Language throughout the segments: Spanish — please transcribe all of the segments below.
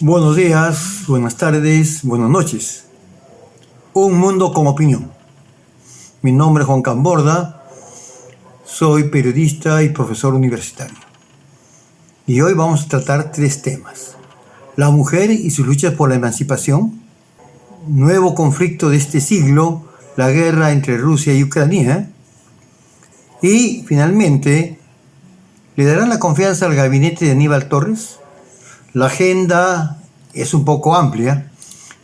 Buenos días, buenas tardes, buenas noches. Un mundo con opinión. Mi nombre es Juan Camborda, soy periodista y profesor universitario. Y hoy vamos a tratar 3 temas. La mujer y sus luchas por la emancipación, nuevo conflicto de este siglo, la guerra entre Rusia y Ucrania, y finalmente, ¿le darán la confianza al gabinete de Aníbal Torres? La agenda es un poco amplia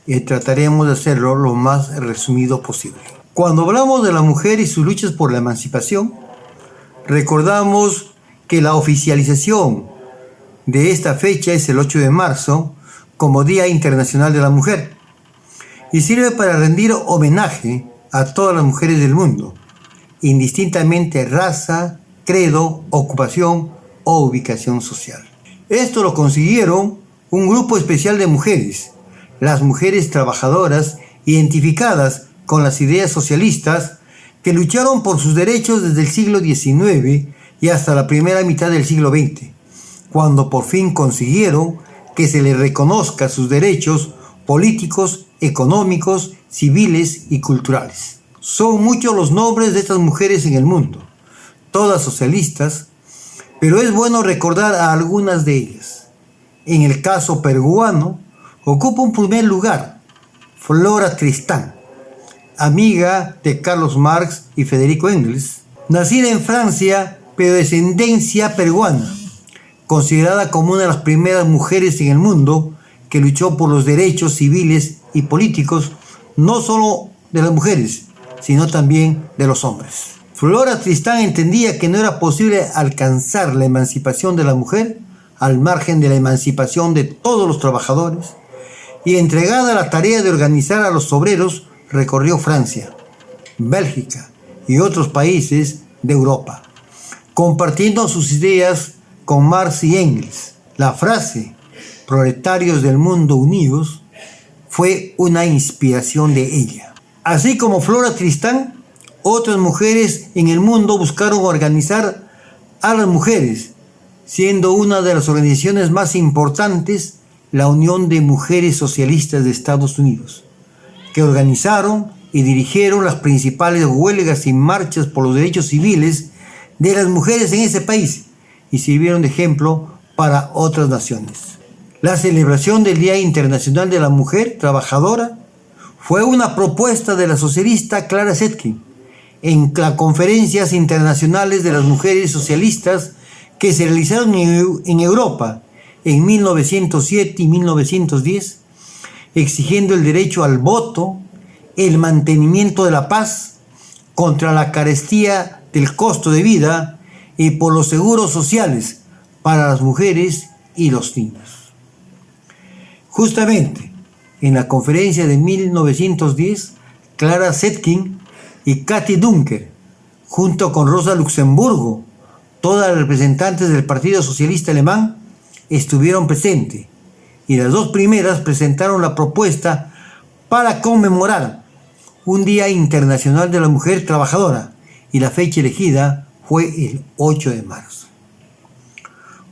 y trataremos de hacerlo lo más resumido posible. Cuando hablamos de la mujer y sus luchas por la emancipación, recordamos que la oficialización de esta fecha es el 8 de marzo como Día Internacional de la Mujer y sirve para rendir homenaje a todas las mujeres del mundo, indistintamente raza, credo, ocupación o ubicación social. Esto lo consiguieron un grupo especial de mujeres, las mujeres trabajadoras identificadas con las ideas socialistas que lucharon por sus derechos desde el siglo XIX y hasta la primera mitad del siglo XX, cuando por fin consiguieron que se les reconozca sus derechos políticos, económicos, civiles y culturales. Son muchos los nombres de estas mujeres en el mundo, todas socialistas, pero es bueno recordar a algunas de ellas. En el caso peruano, ocupa un primer lugar Flora Tristán, amiga de Carlos Marx y Federico Engels, nacida en Francia, pero de descendencia peruana, considerada como una de las primeras mujeres en el mundo que luchó por los derechos civiles y políticos, no solo de las mujeres, sino también de los hombres. Flora Tristán entendía que no era posible alcanzar la emancipación de la mujer al margen de la emancipación de todos los trabajadores, y entregada a la tarea de organizar a los obreros, recorrió Francia, Bélgica y otros países de Europa, compartiendo sus ideas con Marx y Engels. La frase "proletarios del mundo unidos" fue una inspiración de ella. Así como Flora Tristán, otras mujeres en el mundo buscaron organizar a las mujeres, siendo una de las organizaciones más importantes la Unión de Mujeres Socialistas de Estados Unidos, que organizaron y dirigieron las principales huelgas y marchas por los derechos civiles de las mujeres en ese país y sirvieron de ejemplo para otras naciones. La celebración del Día Internacional de la Mujer Trabajadora fue una propuesta de la socialista Clara Zetkin en las conferencias internacionales de las mujeres socialistas que se realizaron en Europa en 1907 y 1910, exigiendo el derecho al voto, el mantenimiento de la paz, contra la carestía del costo de vida y por los seguros sociales para las mujeres y los niños. Justamente en la conferencia de 1910, Clara Zetkin y Katy Dunker, junto con Rosa Luxemburgo, todas las representantes del Partido Socialista Alemán, estuvieron presentes, y las dos primeras presentaron la propuesta para conmemorar un Día Internacional de la Mujer Trabajadora, y la fecha elegida fue el 8 de marzo.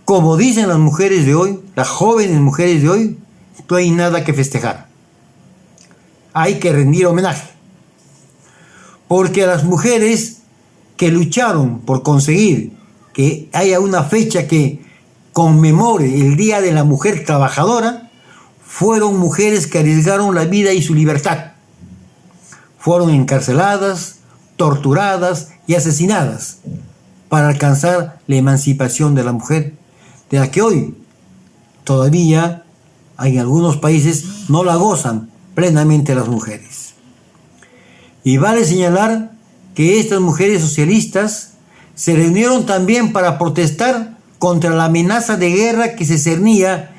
Como dicen las mujeres de hoy, las jóvenes mujeres de hoy, no hay nada que festejar. Hay que rendir homenaje. Porque a las mujeres que lucharon por conseguir que haya una fecha que conmemore el Día de la Mujer Trabajadora, fueron mujeres que arriesgaron la vida y su libertad. Fueron encarceladas, torturadas y asesinadas para alcanzar la emancipación de la mujer, de la que hoy todavía en algunos países no la gozan plenamente las mujeres. Y vale señalar que estas mujeres socialistas se reunieron también para protestar contra la amenaza de guerra que se cernía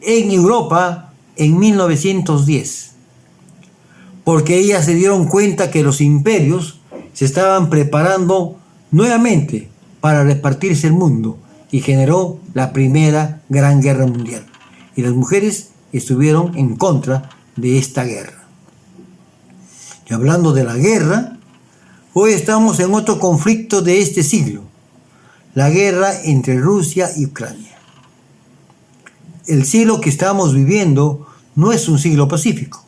en Europa en 1910, porque ellas se dieron cuenta que los imperios se estaban preparando nuevamente para repartirse el mundo y generó la primera gran guerra mundial. Y las mujeres estuvieron en contra de esta guerra. Y hablando de la guerra, hoy estamos en otro conflicto de este siglo, la guerra entre Rusia y Ucrania. el siglo que estamos viviendo no es un siglo pacífico.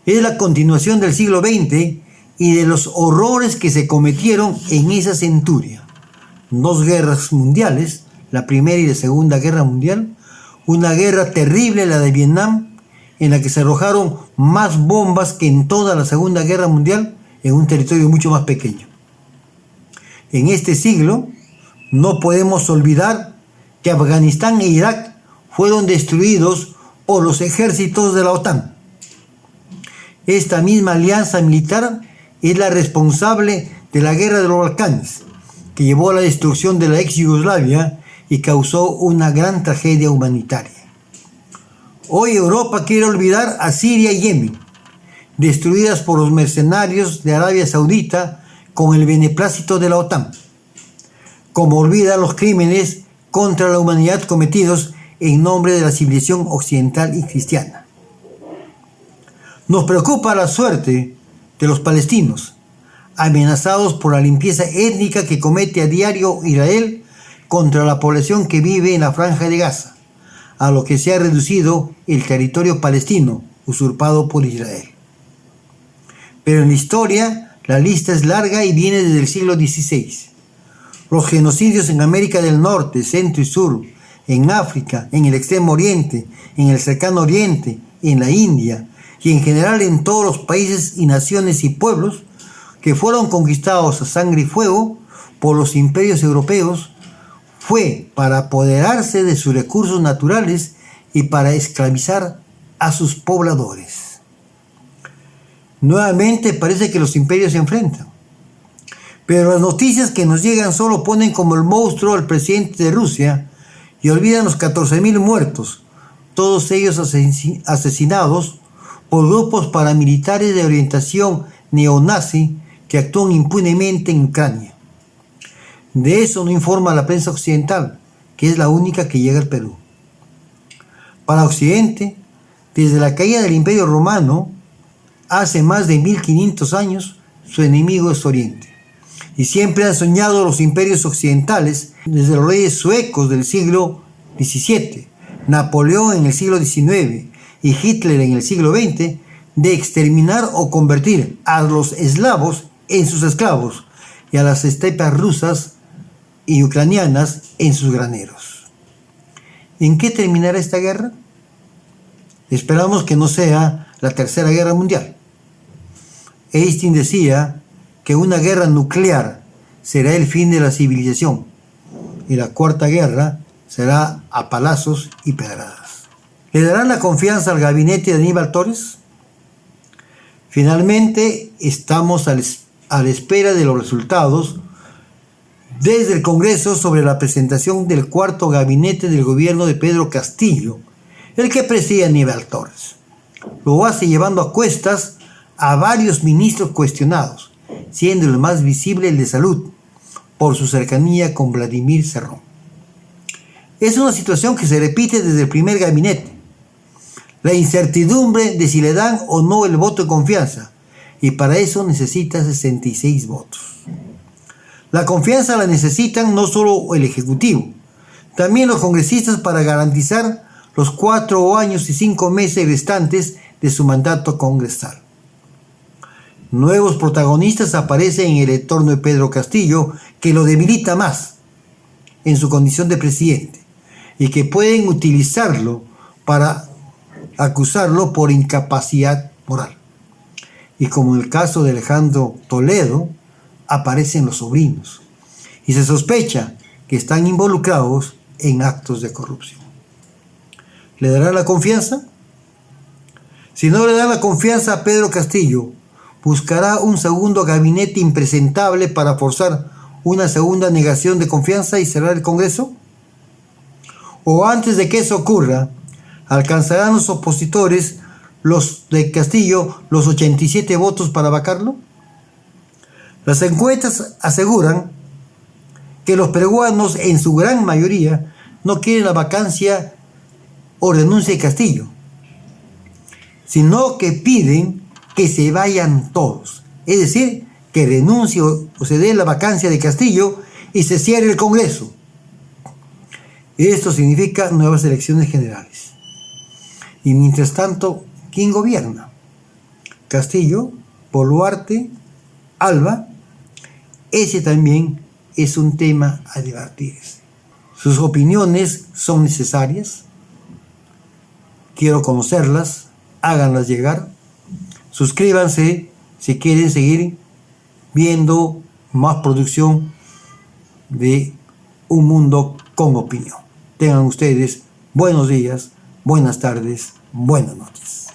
Es la continuación del siglo XX y de los horrores que se cometieron en esa centuria. 2 guerras mundiales, la Primera y la Segunda Guerra Mundial, una guerra terrible, la de Vietnam, en la que se arrojaron más bombas que en toda la Segunda Guerra Mundial en un territorio mucho más pequeño. En este siglo no podemos olvidar que Afganistán e Irak fueron destruidos por los ejércitos de la OTAN. Esta misma alianza militar es la responsable de la guerra de los Balcanes, que llevó a la destrucción de la ex Yugoslavia y causó una gran tragedia humanitaria. Hoy Europa quiere olvidar a Siria y Yemen, destruidas por los mercenarios de Arabia Saudita con el beneplácito de la OTAN, como olvida los crímenes contra la humanidad cometidos en nombre de la civilización occidental y cristiana. Nos preocupa la suerte de los palestinos, amenazados por la limpieza étnica que comete a diario Israel contra la población que vive en la Franja de Gaza, a lo que se ha reducido el territorio palestino usurpado por Israel. Pero en la historia la lista es larga y viene desde el siglo XVI. Los genocidios en América del Norte, Centro y Sur, en África, en el Extremo Oriente, en el Cercano Oriente, en la India y en general en todos los países y naciones y pueblos que fueron conquistados a sangre y fuego por los imperios europeos, fue para apoderarse de sus recursos naturales y para esclavizar a sus pobladores. Nuevamente parece que los imperios se enfrentan, pero las noticias que nos llegan solo ponen como el monstruo al presidente de Rusia y olvidan los 14.000 muertos, todos ellos asesinados por grupos paramilitares de orientación neonazi que actúan impunemente en Ucrania. De eso no informa la prensa occidental, que es la única que llega al Perú. Para Occidente, desde la caída del Imperio Romano, hace más de 1500 años, su enemigo es Oriente. Y siempre han soñado los imperios occidentales, desde los reyes suecos del siglo XVII, Napoleón en el siglo XIX y Hitler en el siglo XX, de exterminar o convertir a los eslavos en sus esclavos y a las estepas rusas y ucranianas en sus graneros. ¿En qué terminará esta guerra? Esperamos que no sea la Tercera Guerra Mundial. Einstein decía que una guerra nuclear será el fin de la civilización y la Cuarta Guerra será a palazos y pedradas. ¿Le darán la confianza al gabinete de Aníbal Torres? Finalmente, estamos a la espera de los resultados desde el Congreso sobre la presentación del cuarto gabinete del gobierno de Pedro Castillo, el que preside Aníbal Torres. Lo hace llevando a cuestas a varios ministros cuestionados, siendo el más visible el de Salud, por su cercanía con Vladimir Cerrón. Es una situación que se repite desde el primer gabinete. La incertidumbre de si le dan o no el voto de confianza, y para eso necesita 66 votos. La confianza la necesitan no solo el Ejecutivo, también los congresistas para garantizar los 4 años y 5 meses restantes de su mandato congresal. Nuevos protagonistas aparecen en el entorno de Pedro Castillo que lo debilita más en su condición de presidente y que pueden utilizarlo para acusarlo por incapacidad moral. Y como en el caso de Alejandro Toledo, aparecen los sobrinos y se sospecha que están involucrados en actos de corrupción. ¿Le dará la confianza? Si no le da la confianza a Pedro Castillo, buscará un segundo gabinete impresentable para forzar una segunda negación de confianza y cerrar el Congreso. O antes de que eso ocurra, ¿alcanzarán los opositores, los de Castillo, los 87 votos para vacarlo? Las encuestas aseguran que los peruanos en su gran mayoría no quieren la vacancia o renuncia de Castillo, sino que piden que se vayan todos, es decir, que renuncie o se dé la vacancia de Castillo y se cierre el Congreso. Esto significa nuevas elecciones generales. Y mientras tanto, ¿quién gobierna? Castillo, Boluarte, Alba. Ese también es un tema a debatirse. Sus opiniones son necesarias. Quiero conocerlas. Háganlas llegar. Suscríbanse si quieren seguir viendo más producción de Un Mundo con Opinión. Tengan ustedes buenos días, buenas tardes, buenas noches.